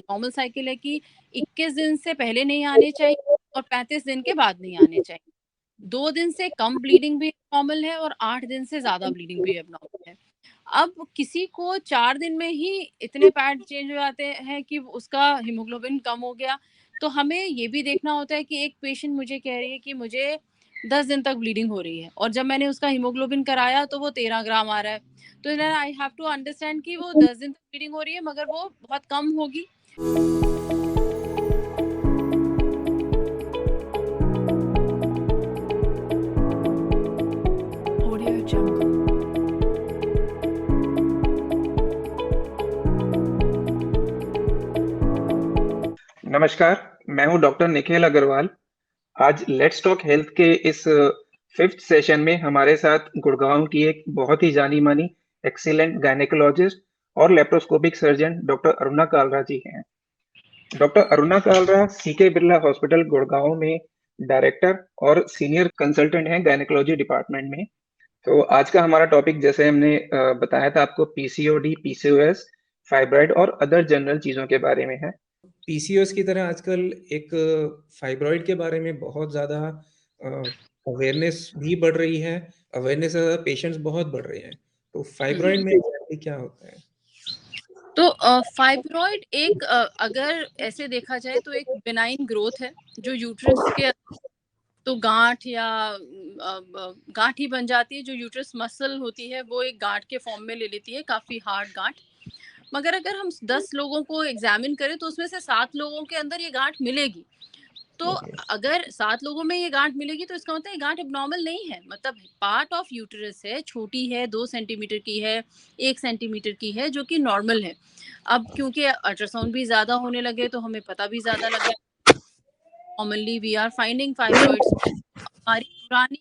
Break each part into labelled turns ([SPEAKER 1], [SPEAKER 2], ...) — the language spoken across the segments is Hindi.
[SPEAKER 1] नॉर्मल साइकिल है कि 21 दिन से पहले नहीं आने चाहिए और 35 दिन के बाद नहीं आने चाहिए। 2 दिन से कम ब्लीडिंग भी नॉर्मल है और 8 दिन से ज़्यादा ब्लीडिंग भी एब्नॉर्मल है। अब किसी को 4 दिन में ही इतने पैड चेंज हो जाते हैं कि उसका हीमोग्लोबिन कम हो गया, तो हमें ये भी देखना होता है कि एक पेशेंट मुझे कह रही है कि मुझे 10 दिन तक ब्लीडिंग हो रही है और जब मैंने उसका हीमोग्लोबिन कराया तो वो 13 ग्राम आ रहा है। तो then I have to understand कि वो 10 दिन तक ब्लीडिंग हो रही है मगर वो बहुत कम होगी।
[SPEAKER 2] Audio Jungle.
[SPEAKER 3] नमस्कार, मैं हूं डॉक्टर निखिल अग्रवाल। आज लेट्स टॉक हेल्थ के इस फिफ्थ सेशन में हमारे साथ गुड़गांव की एक बहुत ही जानी-मानी एक्सीलेंट गायनेकोलॉजिस्ट और laparoscopic surgeon doctor Aruna Kalra ji हैं। Doctor Aruna Kalra CK Birla hospital Gurgaon में डायरेक्टर और सीनियर कंसल्टेंट हैं गायनेकोलॉजी डिपार्टमेंट में। तो आज का हमारा टॉपिक जैसे हमने बताया था आपको पीसीओडी, पीसीओएस, फाइब्रॉइड और अदर जनरल चीजों के बारे में है।
[SPEAKER 4] पीसीओएस की तरह आजकल एक फाइब्रॉइड के बारे में बहुत ज़्यादा अवेयरनेस भी बढ़ रही है, अवेयरनेस से ज़्यादा पेशेंट्स बहुत बढ़ रहे हैं। तो फाइब्रॉइड में एग्जैक्टली क्या होता है?
[SPEAKER 1] तो फाइब्रॉइड एक अगर ऐसे देखा जाए तो एक बिनाइन ग्रोथ है जो यूट्रस के तो गांठ या गांठ ही बन जाती है। जो यूट्रस मसल होती है वो एक गांठ के फॉर्म में ले लेती है, काफी हार्ड गांठ। मगर अगर हम 10 लोगों को एग्जामिन करें तो उसमें से 7 लोगों के अंदर ये गांठ मिलेगी। तो अगर 7 लोगों में ये गांठ मिलेगी तो इसका मतलब ये गांठ एब्नॉर्मल नहीं है, मतलब पार्ट ऑफ यूट्रस है, छोटी है, 2 सेंटीमीटर की है, 1 सेंटीमीटर की है, जो कि नॉर्मल है। अब क्योंकि अल्ट्रासाउंड भी ज्यादा होने लगे तो हमें पता भी ज्यादा लगा। Commonly we are finding fibroids. हमारी पुरानी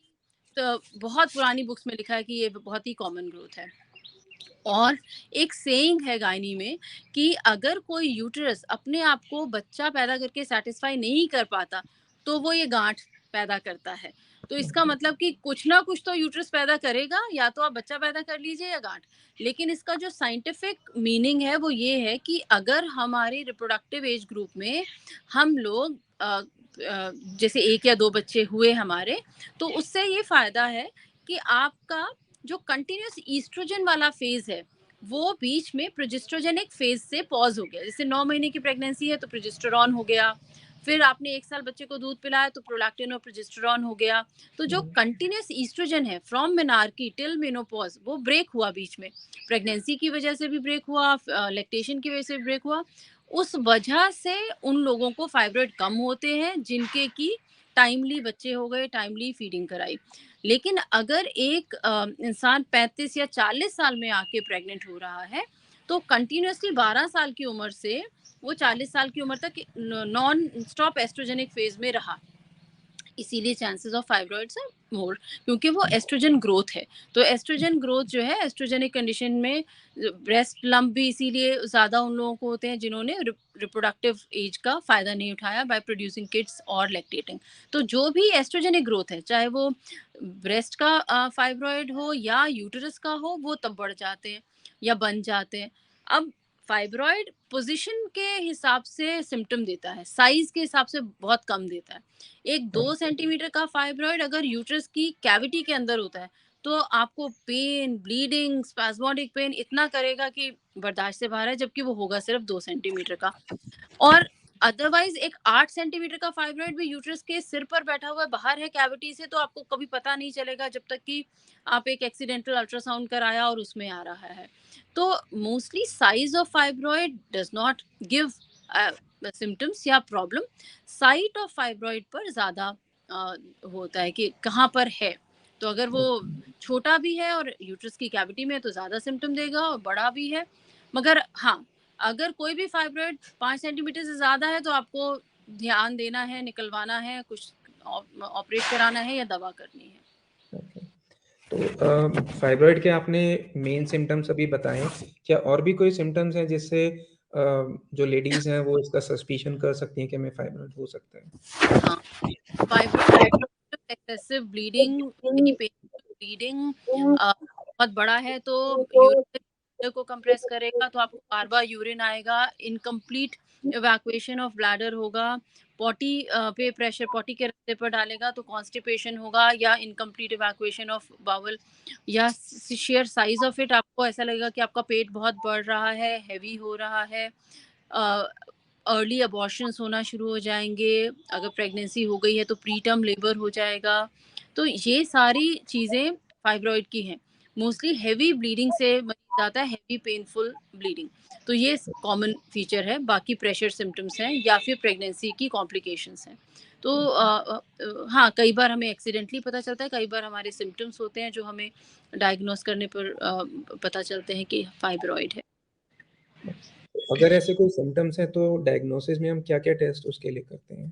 [SPEAKER 1] तो बहुत पुरानी बुक्स में लिखा है कि ये बहुत ही कॉमन ग्रोथ है। और एक सेइंग है गायनी में कि अगर कोई यूट्रस अपने आप को बच्चा पैदा करके सेटिस्फाई नहीं कर पाता तो वो ये गांठ पैदा करता है। तो इसका मतलब कि कुछ ना कुछ तो यूट्रस पैदा करेगा, या तो आप बच्चा पैदा कर लीजिए या गांठ। लेकिन इसका जो साइंटिफिक मीनिंग है वो ये है कि अगर हमारे रिप्रोडक्टिव एज ग्रुप में हम लोग जैसे 1 या 2 बच्चे हुए हमारे, तो उससे ये फायदा है कि आपका जो कंटिन्यूस ईस्ट्रोजन वाला फेज है वो बीच में प्रोजेस्ट्रोजेनिक फेज से पॉज हो गया। जैसे 9 महीने की प्रेगनेंसी है तो प्रोजेस्टेरॉन हो गया, फिर आपने 1 साल बच्चे को दूध पिलाया तो प्रोलैक्टिन और प्रोजेस्टेरॉन हो गया। तो जो कंटिन्यूस ईस्ट्रोजन है फ्रॉम मेनार्की टिल मेनोपॉज वो ब्रेक हुआ बीच में, प्रेगनेंसी की वजह से भी ब्रेक हुआ, लैक्टेशन की वजह से भी ब्रेक हुआ। उस वजह से उन लोगों को फाइब्रॉइड कम होते हैं जिनके की टाइमली बच्चे हो गए, टाइमली फीडिंग कराई। लेकिन अगर एक इंसान 35 या 40 साल में आके प्रेग्नेंट हो रहा है तो कंटिन्यूसली 12 साल की उम्र से वो 40 साल की उम्र तक नॉन स्टॉप एस्ट्रोजेनिक फेज में रहा, इसीलिए chances of fibroids are more, क्योंकि वो एस्ट्रोजन ग्रोथ है। तो एस्ट्रोजन ग्रोथ जो है एस्ट्रोजेनिक कंडीशन में ब्रेस्ट लंप भी इसीलिए ज़्यादा उन लोगों को होते हैं जिन्होंने रिप्रोडक्टिव एज का फ़ायदा नहीं उठाया बाय प्रोड्यूसिंग किड्स और लैक्टेटिंग। तो जो भी एस्ट्रोजेनिक ग्रोथ है, चाहे वो ब्रेस्ट का फाइब्रॉइड हो या यूटरस का हो, वो तब बढ़ जाते हैं या बन जाते हैं। अब फाइब्रॉइड पोजीशन के हिसाब से सिम्टम देता है, साइज के हिसाब से बहुत कम देता है। एक 2 सेंटीमीटर का फाइब्रॉइड अगर यूट्रस की कैविटी के अंदर होता है तो आपको पेन, ब्लीडिंग, स्पैस्मोडिक पेन इतना करेगा कि बर्दाश्त से बाहर है, जबकि वो होगा सिर्फ 2 सेंटीमीटर का। और अदरवाइज एक 8 सेंटीमीटर का फाइब्रॉइड भी यूट्रस के सिर पर बैठा हुआ है, बाहर है कैविटी से, तो आपको कभी पता नहीं चलेगा जब तक कि आप एक एक्सीडेंटल अल्ट्रासाउंड कराया और उसमें आ रहा है। तो mostly size of fibroid does not give symptoms या प्रॉब्लम। साइट ऑफ फाइब्रॉइड पर ज़्यादा होता है कि कहाँ पर है। तो अगर वो छोटा भी है और यूट्रस की कैविटी में है तो ज़्यादा सिम्टम देगा, और बड़ा भी है। मगर हाँ, अगर कोई भी फाइब्रॉइड 5 सेंटीमीटर से ज़्यादा है तो आपको ध्यान देना है, निकलवाना है, कुछ ऑपरेट कराना है या दवा करनी है।
[SPEAKER 4] ओके। तो फाइब्रॉइड के आपने मेन सिम्टम्स अभी बताए, क्या और भी कोई सिम्टम्स हैं जिससे जो लेडीज हैं वो इसका सस्पिशन कर सकती हैं कि हमें फाइब्रॉइड हो सकता है?
[SPEAKER 1] हाँ, fibroid excessive bleeding, very painful bleeding, बहुत बड़ा है तो यूरिन को कंप्रेस करेगा तो आपको बार बार यूरिन आएगा, इनकम्प्लीट इवैक्यूएशन ऑफ ब्लैडर होगा, पॉटी पे प्रेशर पॉटी के रास्ते पर डालेगा तो कॉन्स्टिपेशन होगा, या इनकम्प्लीट इवैक्यूएशन ऑफ बाउल, या शेयर साइज ऑफ इट, आपको ऐसा लगेगा कि आपका पेट बहुत बढ़ रहा है, हैवी हो रहा है, अर्ली अबॉर्शंस होना शुरू हो जाएंगे, अगर प्रेगनेंसी हो गई है तो प्री टर्म लेबर हो जाएगा। तो ये सारी चीज़ें फाइब्रॉइड की हैं। मोस्टली हैवी ब्लीडिंग से मरीज आता है, हैवी पेनफुल ब्लीडिंग, तो ये कॉमन फीचर है। बाकी प्रेशर सिम्टम्स हैं या फिर प्रेगनेंसी की कॉम्प्लिकेशंस हैं। तो हाँ, कई बार हमें एक्सीडेंटली पता चलता है, कई बार हमारे सिम्टम्स होते हैं जो हमें डायग्नोस करने पर पता चलते हैं कि फाइब्रॉइड है।
[SPEAKER 4] अगर ऐसे कोई सिम्टम्स हैं तो डायग्नोसिस में हम क्या-क्या टेस्ट उसके लिए करते हैं?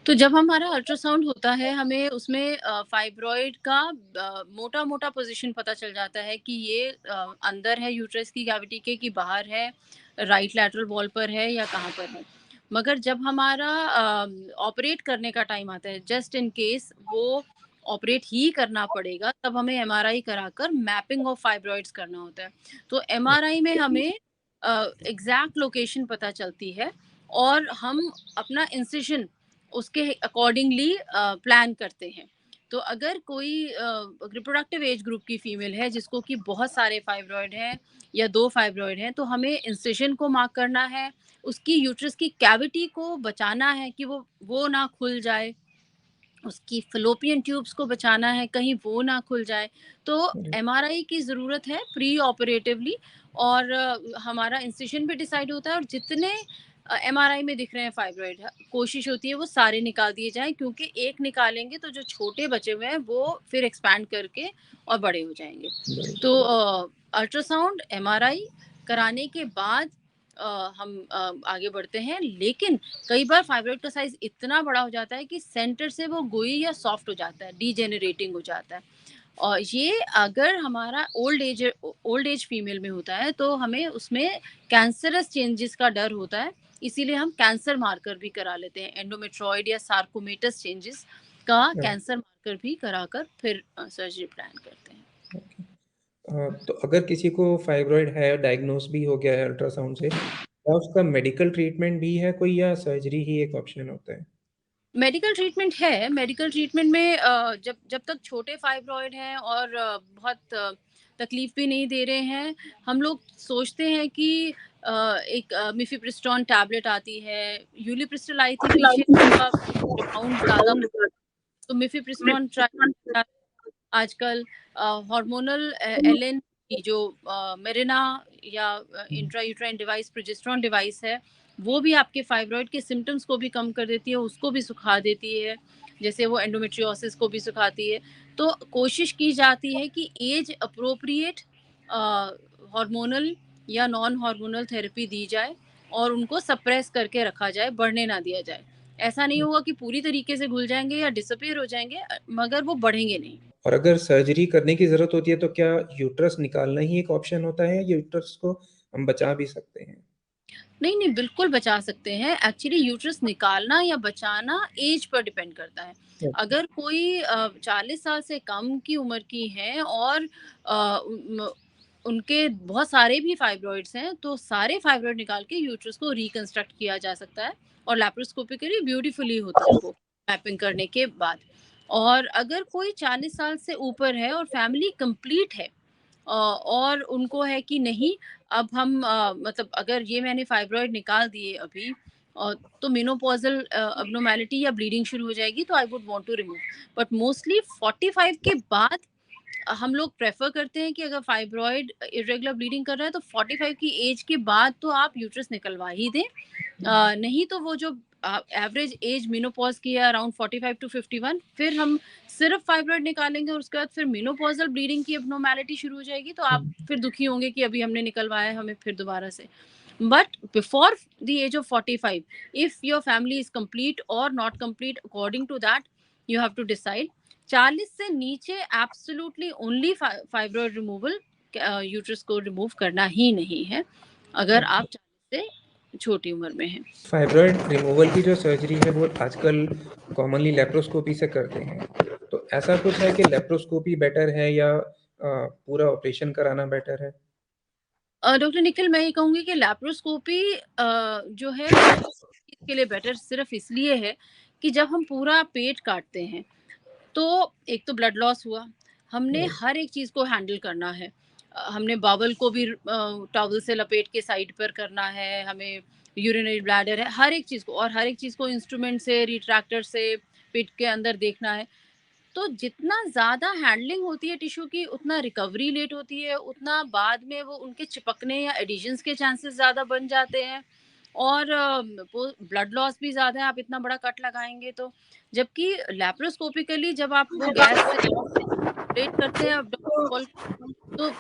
[SPEAKER 1] तो जब हमारा अल्ट्रासाउंड होता है, हमें उसमें फाइब्रॉइड का मोटा-मोटा पोजीशन पता चल जाता है कि ये अंदर है यूट्रस की कैविटी के, कि बाहर है, राइट लैटरल वॉल पर है या कहाँ पर है। मगर जब हमारा ऑपरेट करने का टाइम आता है, जस्ट इन केस वो ऑपरेट ही करना पड़ेगा, तब हमें एमआरआई कराकर मैपिंग ऑफ फाइब्रॉइड्स करना होता है। तो एमआरआई में हमें एग्जैक्ट लोकेशन पता चलती है और हम अपना इंसिजन उसके अकॉर्डिंगली प्लान करते हैं। तो अगर कोई रिप्रोडक्टिव एज ग्रुप की फीमेल है जिसको कि बहुत सारे फाइब्रॉइड हैं या 2 फाइब्रॉइड हैं, तो हमें इंसिजन को मार्क करना है, उसकी यूट्रस की कैविटी को बचाना है कि वो ना खुल जाए, उसकी फ़ैलोपियन ट्यूब्स को बचाना है, कहीं वो ना खुल जाए। तो एमआरआई की ज़रूरत है प्री ऑपरेटिवली, और हमारा इंसिजन भी डिसाइड होता है, और जितने एमआरआई में दिख रहे हैं फाइब्रॉइड, कोशिश होती है वो सारे निकाल दिए जाएँ, क्योंकि एक निकालेंगे तो जो छोटे बचे हुए हैं वो फिर एक्सपैंड करके और बड़े हो जाएंगे। तो अल्ट्रासाउंड, एमआरआई कराने के बाद हम आगे बढ़ते हैं। लेकिन कई बार फाइब्रॉइड का साइज इतना बड़ा हो जाता है कि सेंटर से वो गोई या सॉफ्ट हो जाता है, डीजेनरेटिंग हो जाता है। और ये अगर हमारा ओल्ड एज फीमेल में होता है तो हमें उसमें कैंसरस चेंजेस का डर होता है, इसीलिए हम कैंसर मार्कर भी करा लेते हैं, एंडोमेट्रॉइड या सार्कोमेटस चेंजेस का कैंसर मार्कर भी कराकर फिर सर्जरी प्लान करते हैं।
[SPEAKER 4] तो अगर किसी को फाइब्रॉइड है, डायग्नोस भी हो गया है अल्ट्रासाउंड से, क्या उसका मेडिकल ट्रीटमेंट भी है कोई, या सर्जरी ही एक ऑप्शन होता है?
[SPEAKER 1] मेडिकल ट्रीटमेंट है। मेडिकल ट्रीटमेंट में जब तक छोटे फाइब्रॉइड हैं और बहुत तकलीफ भी नहीं दे रहे हैं, हम लोग सोचते हैं कि एक मिफिप्रिस्टोन टैबलेट आती है, यूलिप्रिस्टल आई थी पीछे, अमाउंट ज़्यादा, तो मिफिप्रिस्टोन ट्राई आजकल हार्मोनल एलएन की जो मेरिना या इंट्रायूट्राइन डिवाइस, प्रोजेस्टेरोन डिवाइस है, वो भी आपके फाइब्रॉइड के सिम्टम्स को भी कम कर देती है, उसको भी सुखा देती है, जैसे वो एंडोमेट्रियोसिस को भी सुखाती है। तो कोशिश की जाती है कि एज अप्रोप्रिएट हार्मोनल या नॉन हार्मोनल थेरेपी दी जाए और उनको सप्रेस करके रखा जाए, बढ़ने ना दिया जाए। ऐसा नहीं होगा कि पूरी तरीके से घुल जाएंगे या डिसअपियर हो जाएंगे, मगर वो बढ़ेंगे नहीं।
[SPEAKER 4] और अगर सर्जरी करने की ज़रूरत होती है तो क्या यूट्रस निकालना ही एक ऑप्शन होता है, या यूट्रस को हम बचा भी सकते हैं?
[SPEAKER 1] नहीं, नहीं, बिल्कुल बचा सकते हैं। एक्चुअली यूट्रस निकालना या बचाना ऐज पर डिपेंड करता है। अगर कोई 40 साल से कम की उम्र की हैं और उनके बहुत सारे भी फाइब्रॉइड्स हैं, तो सारे फाइब्रॉइड निकाल के यूट्रस को रिकंस्ट्रक्ट किया जा सकता है, और लैप्रोस्कोपिकली ब्यूटीफुली होता है वो मैपिंग करने के बाद। और अगर कोई 40 साल से ऊपर है और फैमिली कंप्लीट है, और उनको है कि नहीं, अब हम मतलब अगर ये मैंने फाइब्रॉइड निकाल दिए अभी, तो मेनोपॉजल अबनॉर्मैलिटी या ब्लीडिंग शुरू हो जाएगी, तो I would want to remove. But mostly 45 के बाद हम लोग प्रेफर करते हैं कि अगर फाइब्रॉइड इरेगुलर ब्लीडिंग कर रहा है तो 45 की एज के बाद तो आप यूट्रस निकलवा ही दें। नहीं तो वो जो एवरेज एज मेनोपॉज की है अराउंड 45 टू 51, फिर हम सिर्फ फाइब्रॉइड निकालेंगे और उसके बाद फिर मेनोपॉजल ब्लीडिंग की एब्नॉर्मैलिटी शुरू हो जाएगी, तो आप फिर दुखी होंगे कि अभी हमने निकलवाया, हमें फिर दोबारा से। But before the age of 45, if your family is complete और not complete, according to that you have to decide. 40 से नीचे absolutely only fibroid removal, uterus को रिमूव करना ही नहीं है अगर आप 40 से छोटी उम्र में हैं।
[SPEAKER 4] फाइब्रॉइड रिमूवल की जो सर्जरी है वो आजकल कॉमनली लेप्रोस्कोपी से करते हैं, तो ऐसा कुछ है कि लेप्रोस्कोपी बेटर है या पूरा ऑपरेशन कराना बेटर है?
[SPEAKER 1] डॉक्टर निखिल, मैं ये कहूँगी कि लैप्रोस्कोपी जो है वो इसके लिए बेटर सिर्फ इसलिए है कि जब हम पूरा पेट काटते हैं तो एक तो ब्लड लॉस हुआ, हमने हर एक चीज़ को हैंडल करना है। हमने बावल को भी टॉवल से लपेट के साइड पर करना है, हमें यूरिनरी ब्लैडर है, हर एक चीज़ को, और हर एक चीज़ को इंस्ट्रूमेंट से, रिट्रैक्टर से पेट के अंदर देखना है। तो जितना ज़्यादा हैंडलिंग होती है टिश्यू की, उतना रिकवरी लेट होती है, उतना बाद में वो उनके चिपकने या एडिशंस के चांसेस ज़्यादा बन जाते हैं, और वो ब्लड लॉस भी ज़्यादा है, आप इतना बड़ा कट लगाएँगे तो। जबकि लैप्रोस्कोपिकली जब आप वो गैस से ऑपरेट करते हैं abdominal wall, तो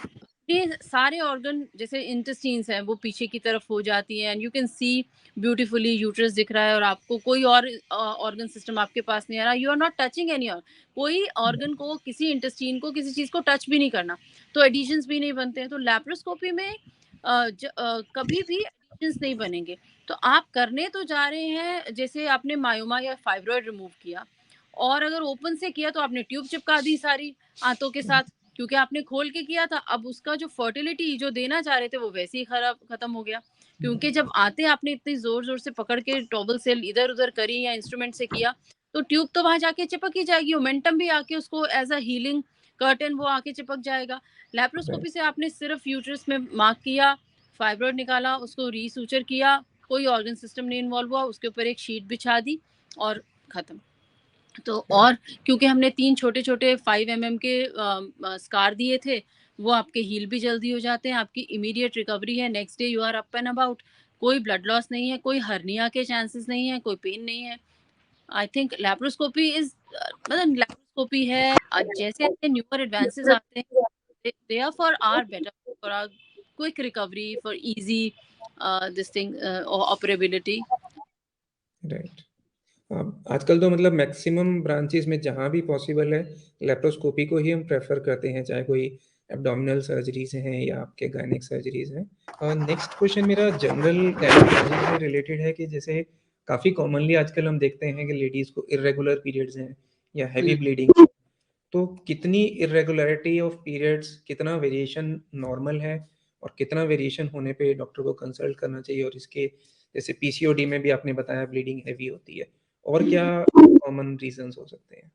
[SPEAKER 1] ये सारे ऑर्गन जैसे इंटेस्टाइन्स हैं वो पीछे की तरफ हो जाती हैं, and you can see beautifully uterus दिख रहा है, और आपको कोई और ऑर्गन सिस्टम आपके पास नहीं आ रहा, you are not touching any और कोई ऑर्गन को, किसी इंटेस्टाइन को, किसी चीज को टच भी नहीं करना, तो एडिशंस भी नहीं बनते हैं। तो लैप्रोस्कोपी में कभी भी एडिशंस नहीं बनेंगे। तो आप करने तो जा रहे हैं, जैसे आपने मायोमा या फाइब्रॉइड रिमूव किया, और अगर ओपन से किया तो आपने ट्यूब चिपका दी सारी आंतों के साथ, क्योंकि आपने खोल के किया था। अब उसका जो फर्टिलिटी जो देना चाह रहे थे वो वैसे ही खत्म हो गया, क्योंकि जब आते आपने इतनी जोर जोर से पकड़ के टॉवल से इधर उधर करी या इंस्ट्रूमेंट से किया, तो ट्यूब तो वहां जाके चिपक ही जाएगी, मोमेंटम भी आके उसको एज अ हीलिंग कर्टन वो आके चिपक जाएगा। लैप्रोस्कोपी से आपने सिर्फ यूट्रस में मार्क किया, फाइब्रॉइड निकाला, उसको रीसूचर किया, कोई ऑर्गन सिस्टम नहीं इन्वॉल्व हुआ, उसके ऊपर एक शीट बिछा दी और खत्म। तो और क्योंकि हमने 3 छोटे-छोटे 5 mm के स्कार दिए थे, वो आपके हील भी जल्दी हो जाते हैं, आपकी इमीडिएट रिकवरी है, next day you are up and about, कोई ब्लड लॉस नहीं है, कोई हर्निया के चांसेस नहीं है, कोई पेन नहीं है। आई थिंक लैप्रोस्कोपी इज़ मतलब लैप्रोस्कोपी है, जैसे-जैसे न्यूअर एडवांसेस आते हैं, they are for our better, for our quick recovery, for easy this thing operability.
[SPEAKER 4] Right. आजकल तो मतलब मैक्सिमम ब्रांचेस में जहाँ भी पॉसिबल है लेप्रोस्कोपी को ही हम प्रेफर करते हैं, चाहे कोई एब्डोमिनल सर्जरीज हैं या आपके गायनिक सर्जरीज हैं। नेक्स्ट क्वेश्चन मेरा जनरल गायनिकोलॉजी से रिलेटेड है कि जैसे काफ़ी कॉमनली आजकल हम देखते हैं कि लेडीज़ को इरेगुलर पीरियड्स हैं या हैवी ब्लीडिंग, तो कितनी इरेगुलरिटी ऑफ पीरियड्स, कितना वेरिएशन नॉर्मल है और कितना वेरिएशन होने पे डॉक्टर को कंसल्ट करना चाहिए, और इसके जैसे पीसीओडी में भी आपने बताया ब्लीडिंग हैवी होती है, और क्या कॉमन रीजंस हो सकते हैं?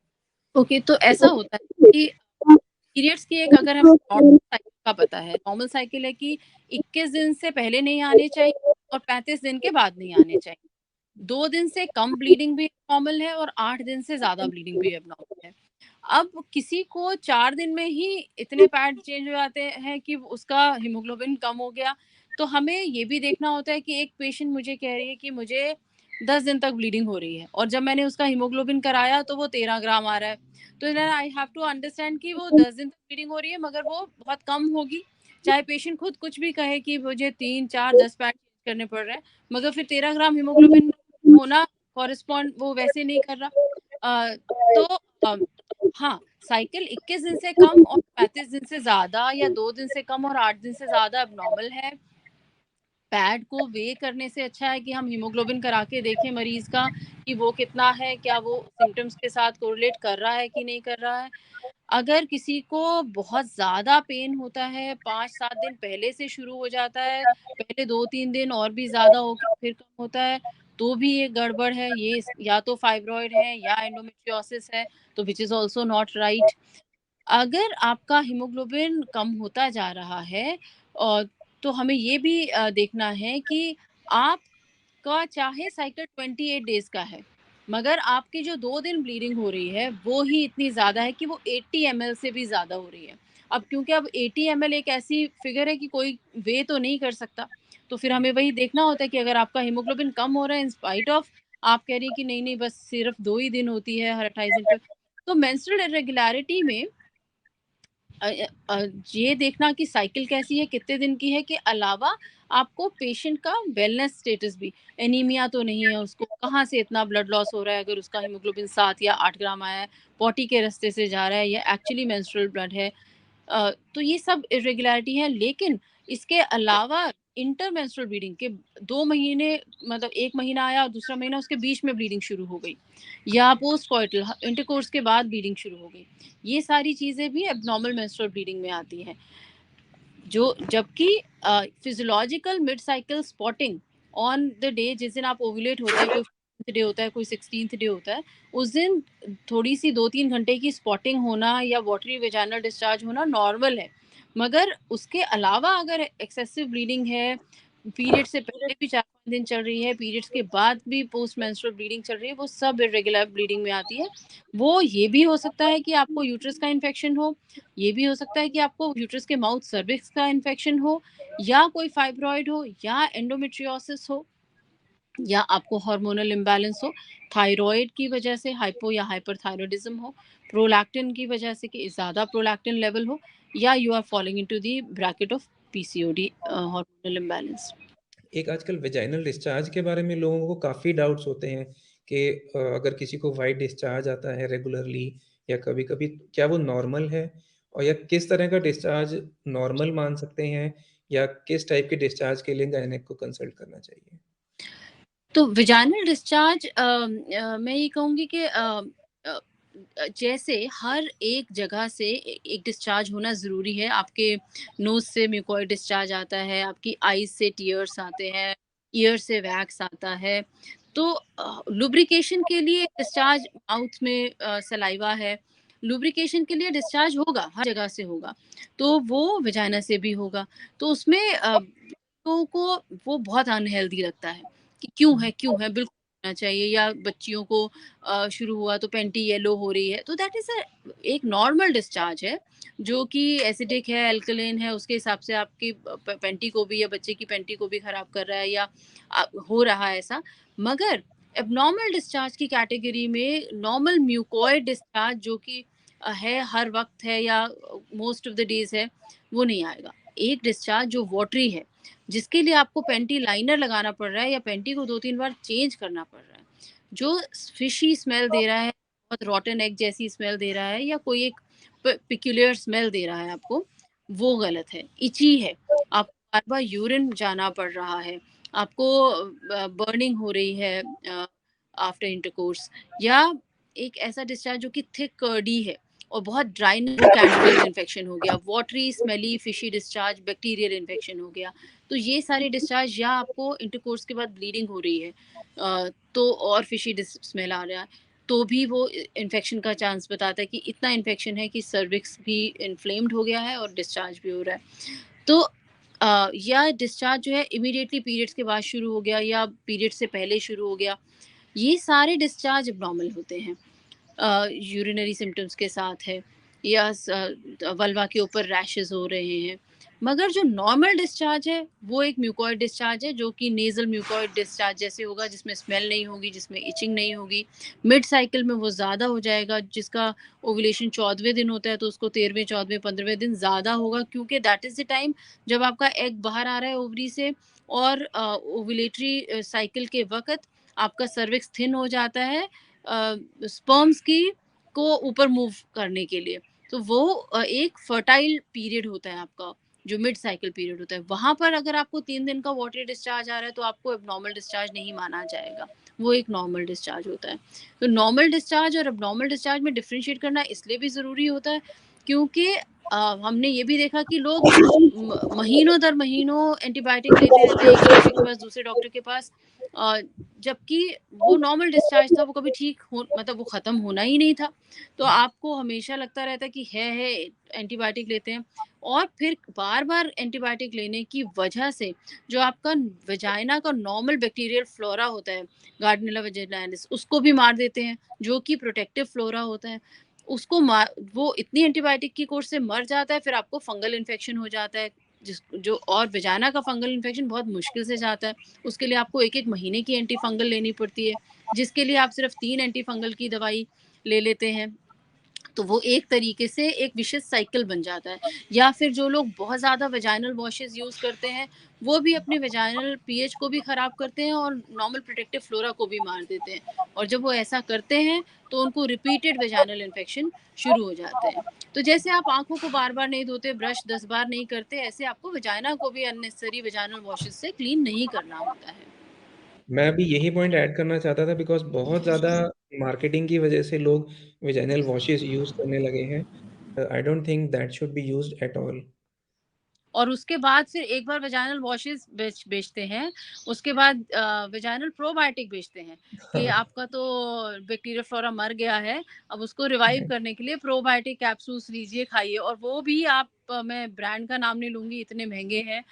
[SPEAKER 1] ओके, तो ऐसा होता है कि पीरियड्स की एक, अगर हमें नॉर्मल साइकिल का पता है, नॉर्मल साइकिल है कि 21 दिन से पहले नहीं आने चाहिए और 35 दिन के बाद नहीं आने चाहिए। 2 दिन से कम ब्लीडिंग भी नॉर्मल है और 8 दिन से ज़्यादा ब्लीडिंग भी एबनॉर्मल है। अब किसी को 4 दिन में ही इतने पैड चेंज हो जाते हैं कि उसका हीमोग्लोबिन कम हो गया, तो हमें ये भी देखना होता है कि एक पेशेंट मुझे कह रही है कि मुझे 10 दिन तक ब्लीडिंग हो रही है, और जब मैंने उसका हीमोग्लोबिन कराया तो वो 13 ग्राम आ रहा है। तो then I have to understand कि वो 10 दिन तक ब्लीडिंग हो रही है, मगर वो बहुत कम होगी। चाहे पेशेंट खुद कुछ भी कहे कि मुझे 3, 4, 10 पैड चेंज करने पड़ रहे हैं, मगर फिर 13 ग्राम हीमोग्लोबिन होना कॉरेस्पॉन्ड वो वैसे नहीं कर रहा। तो अ, हाँ, साइकिल 21 दिन से कम और 35 दिन से ज़्यादा, या 2 दिन से कम और 8 दिन से ज़्यादा एब्नॉर्मल है। पैड को वे करने से अच्छा है कि हम हीमोग्लोबिन करा के देखें मरीज़ का कि वो कितना है, क्या वो सिम्पटम्स के साथ कोरिलेट कर रहा है कि नहीं कर रहा है। अगर किसी को बहुत ज़्यादा पेन होता है, 5-7 दिन पहले से शुरू हो जाता है, पहले 2-3 दिन और भी ज़्यादा होके फिर कम होता है, तो भी ये गड़बड़ है। ये या तो फाइब्रॉइड है या एंडोमेट्रियोसिस है, तो which is also not right. अगर आपका हीमोग्लोबिन कम होता जा रहा है, और तो हमें ये भी देखना है कि आपका चाहे साइकिल 28 डेज़ का है, मगर आपकी जो 2 दिन ब्लीडिंग हो रही है, वो ही इतनी ज़्यादा है कि वो 80 ml से भी ज़्यादा हो रही है। अब क्योंकि अब 80 ml एक ऐसी फिगर है कि कोई वे तो नहीं कर सकता, तो फिर हमें वही देखना होता है कि अगर आपका हीमोग्लोबिन कम हो रहा है इन स्पाइट ऑफ, आप कह रही हैं कि नहीं-नहीं बस सिर्फ़ 2 ही दिन होती है हर 28 दिन पे, तो मेंस्ट्रुअल इरेगुलरिटी में ये देखना कि साइकिल कैसी है, कितने दिन की है, के अलावा आपको पेशेंट का वेलनेस स्टेटस भी, एनीमिया तो नहीं है उसको, कहाँ से इतना ब्लड लॉस हो रहा है, अगर उसका हीमोग्लोबिन 7 या 8 ग्राम आया है, पॉटी के रास्ते से जा रहा है या एक्चुअली मेंस्ट्रुअल ब्लड है। तो ये सब इरेगुलरिटी है, लेकिन इसके अलावा इंटरमेंस्ट्रुअल ब्लीडिंग के 2 महीने, मतलब 1 महीना आया और दूसरा महीना उसके बीच में ब्लीडिंग शुरू हो गई, या पोस्ट कॉइटल इंटरकोर्स के बाद ब्लीडिंग शुरू हो गई, ये सारी चीज़ें भी एब्नॉर्मल मेंस्ट्रुअल ब्लीडिंग में आती हैं। जो जबकि physiological mid cycle spotting on the day जिस दिन आप ओव्यूलेट होते हैं, कोई 15th डे होता है, कोई 16th डे होता है, उस दिन थोड़ी सी 2-3 घंटे की स्पॉटिंग होना या वाटरी वेजाइनल डिस्चार्ज होना नॉर्मल है। मगर उसके अलावा अगर एक्सेसिव ब्लीडिंग है, पीरियड से पहले भी 4-5 दिन चल रही है, पीरियड्स के बाद भी पोस्ट मेंस्ट्रुअल ब्लीडिंग चल रही है, वो सब इरेगुलर ब्लीडिंग में आती है। वो ये भी हो सकता है कि आपको यूट्रस का इन्फेक्शन हो, ये भी हो सकता है कि आपको यूट्रस के माउथ सर्विक्स का इन्फेक्शन हो, या कोई फाइब्रॉइड हो, या एंडोमेट्रियोसिस हो, या आपको हार्मोनल इम्बैलेंस हो, थायराइड की वजह से हाइपो या हाइपरथायरॉयडिज्म हो, प्रोलैक्टिन की वजह से कि ज़्यादा प्रोलैक्टिन लेवल हो, या you are following into the bracket of PCOD hormonal imbalance.
[SPEAKER 4] एक आजकल वेजाइनल डिस्चार्ज के बारे में लोगों को काफ़ी डाउट्स होते हैं कि अगर किसी को वाइट डिस्चार्ज आता है रेगुलरली या कभी-कभी, क्या वो नॉर्मल है? और या किस तरह का डिस्चार्ज नॉर्मल मान सकते हैं, या किस टाइप के डिस्चार्ज के लिए गायनेक को कंसल्ट करना चाहिए?
[SPEAKER 1] तो वेजाइनल डिस्चार्ज मैं ये कहूँगी कि अ, जैसे हर एक जगह से एक डिस्चार्ज होना ज़रूरी है। आपके नोज़ से म्यूकोइड डिस्चार्ज आता है, आपकी आईज़ से टीयर्स आते हैं, ईयर से वैक्स आता है। तो लुब्रिकेशन के लिए डिस्चार्ज माउथ में सलाइवा है, लुब्रिकेशन के लिए डिस्चार्ज होगा, हर जगह से होगा। तो वो वेजाइना से भी होगा। तो उसमें लोगों को वो बहुत अनहेल्दी लगता है कि क्यों है? बिल्कुल होना चाहिए। या बच्चियों को शुरू हुआ तो पैंटी येलो हो रही है, तो दैट इज़ एक नॉर्मल डिस्चार्ज है, जो कि एसिडिक है, अल्कलीन है, उसके हिसाब से आपकी पैंटी को भी या बच्चे की पैंटी को भी खराब कर रहा है, या हो रहा है ऐसा। मगर एबनॉर्मल डिस्चार्ज की कैटेगरी में नॉर्मल म्यूकोइड डिस्चार्ज जो कि है, हर वक्त है, या मोस्ट ऑफ द डेज है, वो नहीं आएगा। एक डिस्चार्ज जो वाटरी है, जिसके लिए आपको पैंटी लाइनर लगाना पड़ रहा है या पैंटी को 2-3 बार चेंज करना पड़ रहा है, जो फिशी स्मेल दे रहा है, बहुत रॉटन एग जैसी स्मेल दे रहा है, या कोई एक पिक्यूलियर स्मेल दे रहा है आपको, वो गलत है। इची है, आपको बार-बार यूरिन जाना पड़ रहा है, आपको बर्निंग हो रही है आफ्टर इंटरकोर्स, या एक ऐसा डिस्चार्ज जो कि थिक कर्डी है और बहुत ड्राइनेस, कैंडिडियल इन्फेक्शन हो गया, watery smelly fishy discharge, bacterial infection हो गया। तो ये सारे डिस्चार्ज, या आपको इंटरकोर्स के बाद ब्लीडिंग हो रही है तो और फिशी स्मेल आ रहा है, तो भी वो इन्फेक्शन का चांस बताता है कि इतना इन्फेक्शन है कि सर्विक्स भी इन्फ्लेम्ड हो गया है और डिस्चार्ज भी हो रहा है। तो या डिस्चार्ज जो है इमीडिएटली पीरियड्स के बाद शुरू हो गया या पीरियड से पहले शुरू हो गया, ये सारे डिस्चार्ज एब्नॉर्मल होते हैं। यूरिनरी सिम्टम्स के साथ है, या वल्वा के ऊपर रैशेस हो रहे हैं। मगर जो नॉर्मल डिस्चार्ज है वो एक म्यूकोइड डिस्चार्ज है, जो कि नेजल म्यूकोइड डिस्चार्ज जैसे होगा, जिसमें स्मेल नहीं होगी, जिसमें इचिंग नहीं होगी। मिड साइकिल में वो ज़्यादा हो जाएगा, जिसका ओव्यूलेशन 14वें दिन होता है तो उसको 13वें 14वें 15वें दिन ज़्यादा होगा, क्योंकि दैट इज़ द टाइम जब आपका एग बाहर आ रहा है ओवरी से, और ओव्यूलेटरी साइकिल के वक्त आपका सर्विक्स थिन हो जाता है स्पर्म्स की को ऊपर मूव करने के लिए। तो वो एक फर्टाइल पीरियड होता है आपका, जो मिड साइकिल पीरियड होता है। वहाँ पर अगर आपको 3 दिन का वाटरी डिस्चार्ज आ रहा है तो आपको एबनॉर्मल डिस्चार्ज नहीं माना जाएगा, वो एक नॉर्मल डिस्चार्ज होता है। तो नॉर्मल डिस्चार्ज और एबनॉर्मल डिस्चार्ज में डिफरेंशिएट करना इसलिए भी ज़रूरी होता है, क्योंकि हमने ये भी देखा कि लोग महीनों दर महीनों एंटीबायोटिक लेते रहते हैं, एक डॉक्टर के पास दूसरे डॉक्टर के पास, जबकि वो नॉर्मल डिस्चार्ज था, वो कभी ठीक हो, मतलब वो ख़त्म होना ही नहीं था। तो आपको हमेशा लगता रहता है कि है, एंटीबायोटिक लेते हैं, और फिर बार-बार एंटीबायोटिक लेने की वजह से जो आपका वजाइना का नॉर्मल बैक्टीरियल फ्लोरा होता है, गार्डनेला वेजाइनालिस, उसको भी मार देते हैं, जो कि प्रोटेक्टिव फ्लोरा होता है। उसको मार वो इतनी एंटीबायोटिक की कोर्स से मर जाता है, फिर आपको फंगल इन्फेक्शन हो जाता है, जिस जो और वजाइना का फंगल इन्फेक्शन बहुत मुश्किल से जाता है। उसके लिए आपको 1-1 महीने की एंटी फंगल लेनी पड़ती है, जिसके लिए आप सिर्फ 3 एंटी फंगल की दवाई ले लेते हैं। तो वो एक तरीके से एक विशेष साइकिल बन जाता है। या फिर जो लोग बहुत ज़्यादा वेजाइनल वॉशेस यूज़ करते हैं, वो भी अपने वेजाइनल पीएच को भी ख़राब करते हैं और नॉर्मल प्रोटेक्टिव फ्लोरा को भी मार देते हैं। और जब वो ऐसा करते हैं तो उनको रिपीटेड वेजाइनल इन्फेक्शन शुरू हो जाते हैं। तो जैसे आप आँखों को बार-बार नहीं धोते, ब्रश 10 बार नहीं करते, ऐसे आपको वेजाइना को भी अननेसेसरी वेजाइनल वॉशेस से क्लीन नहीं करना होता है।
[SPEAKER 4] मैं अभी यही पॉइंट ऐड करना चाहता था, बिकॉज़ बहुत ज़्यादा मार्केटिंग की वजह से लोग वेजाइनल वॉशेस यूज़ करने लगे हैं। I don't think that should be used at all.
[SPEAKER 1] और उसके बाद फिर एक बार वेजाइनल वॉशेस बेचते हैं, उसके बाद वेजाइनल प्रोबायोटिक बेचते हैं कि आपका तो बैक्टीरिया फ्लोरा मर गया है, अब उसको रिवाइव करने के लिए प्रोबायोटिक कैप्सूल्स लीजिए, खाइए। और वो भी आप मैं ब्रांड का नाम नहीं लूँगी, इतने महंगे हैं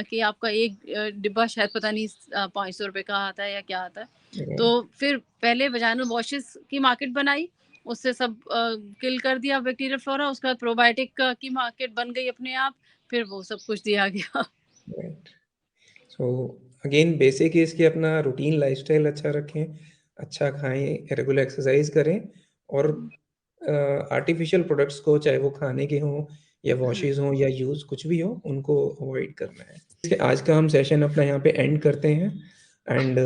[SPEAKER 1] कि आपका एक डिब्बा शायद पता नहीं 500 रुपए का आता है या क्या आता है। तो फिर पहले वेजाइनल वॉशेस की मार्केट बनाई, उससे सब किल कर दिया बैक्टीरिया फ्लोरा, उसके बाद प्रोबायोटिक की मार्केट बन गई अपने आप, फिर वो सब कुछ दिया गया।
[SPEAKER 4] Right. So again basic is कि अपना रूटीन लाइफस्टाइल अच्छा रखें, अच्छा खाएं, रेगुलर एक्सरसाइज करें, और आर्टिफिशियल प्रोडक्ट्स को, चाहे वो खाने के हों या वॉशेस हों या यूज़ कुछ भी हो, उनको अवॉइड करना है। इसके आज का हम सेशन अपना यहाँ पे एंड करते हैं, एंड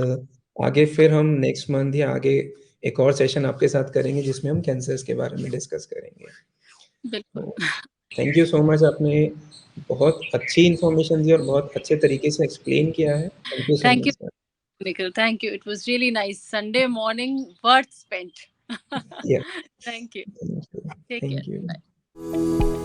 [SPEAKER 4] आगे फिर हम नेक्स्ट मंथ या आगे एक और सेशन आपके साथ करेंगे जिसमें हम कैंसर्स के बारे में डिस्कस करेंगे।
[SPEAKER 1] बिल्कुल।
[SPEAKER 4] थैंक यू सो मच, आपने बहुत अच्छी इन्फॉर्मेशन दी और बहुत अच्छे तरीके से एक्सप्लेन किया है। Thank you so
[SPEAKER 1] thank you
[SPEAKER 4] much.
[SPEAKER 1] Nikhil, thank you, it was really nice Sunday morning worth spent.
[SPEAKER 4] Yeah.
[SPEAKER 1] Thank you,
[SPEAKER 4] Thank you.
[SPEAKER 1] Take
[SPEAKER 4] Thank
[SPEAKER 1] care,
[SPEAKER 4] you.
[SPEAKER 1] Bye.